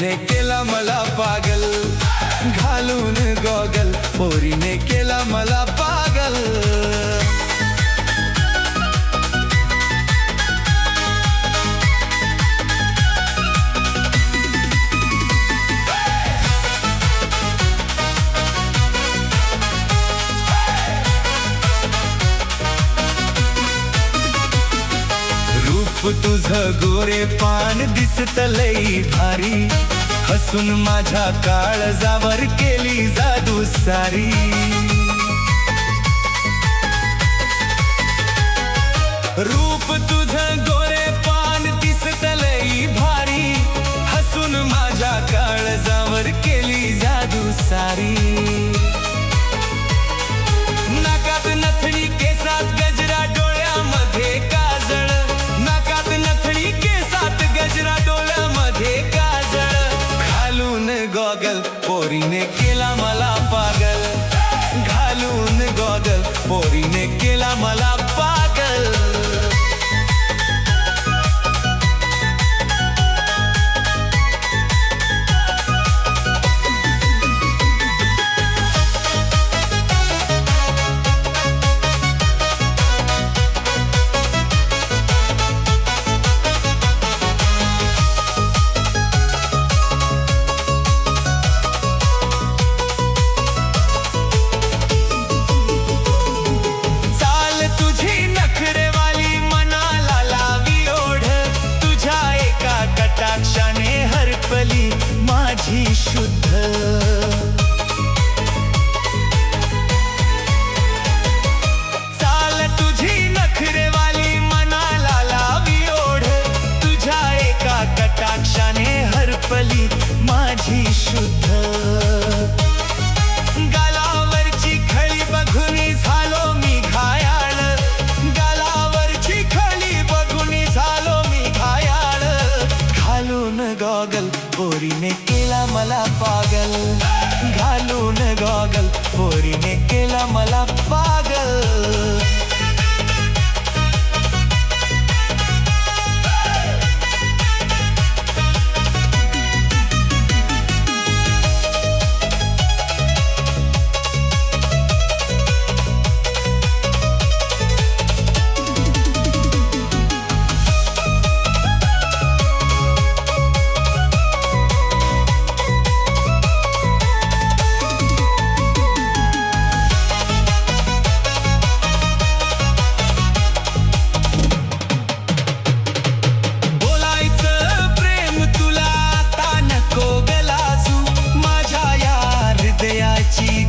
पोरीने केला मला पागल, घालून गॉगल पोरीने केला मला पागल। तुझं गोरे पान दिसत लई भारी, हसून माझ्या काळजावर केली जादू सारी। रूप तुझं गोरे पान दिसत लई भारी, हसून माझ्या काळजावर केली जादू सारी। नाकात नथनी केसात गजरा डोळ्यामध्ये काजळ, नाकात नथनी केसात गजरा डोळ्यामध्ये काजळ, घालून गॉगल पोरीने केला मला पागल, घालून गॉगल पोरीने केला मला पागल। कटाक्षाने हरपली माझी शुद्ध, चाल तुझी नखरेवाली मनाला लावी ओढ, तुझ्या एका कटाक्षाने हरपली माझी शुद्ध। गालावरची खळी बघून झालो मी घायाळ, गालावरची खळी बघून झालो मी घायाळ, घालून गॉगल पोरीने केला मला पागल, घालून गॉगल पोरीने केला मला पागल।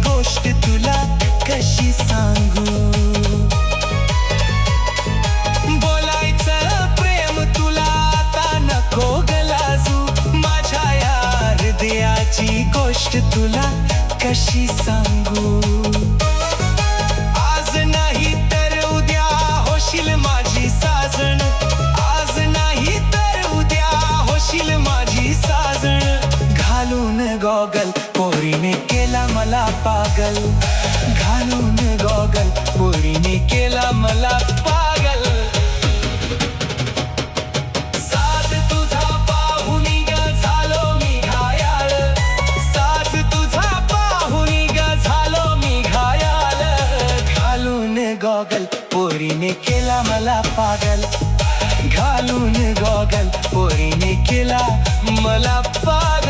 गोष्ट तुला कशी सांगू, बोलायचं प्रेम तुला आता नको गलाजू, माझ्या या हृदयाची गोष्ट तुला कशी सांगू। आज नाही तर उद्या होशील माझी साजण, आज नाही तर उद्या होशील माझी साजण, घालून गॉगल पोरीने केला मला पागल, घालून गॉगल पोरीने केला मला पागल। साज तुझा पाहून झालो मी घायाळ, साज तुझा पाहून झालो मी घायाळ, घालून गॉगल पोरीने केला मला पागल, घालून गॉगल पोरीने केला मला पागल।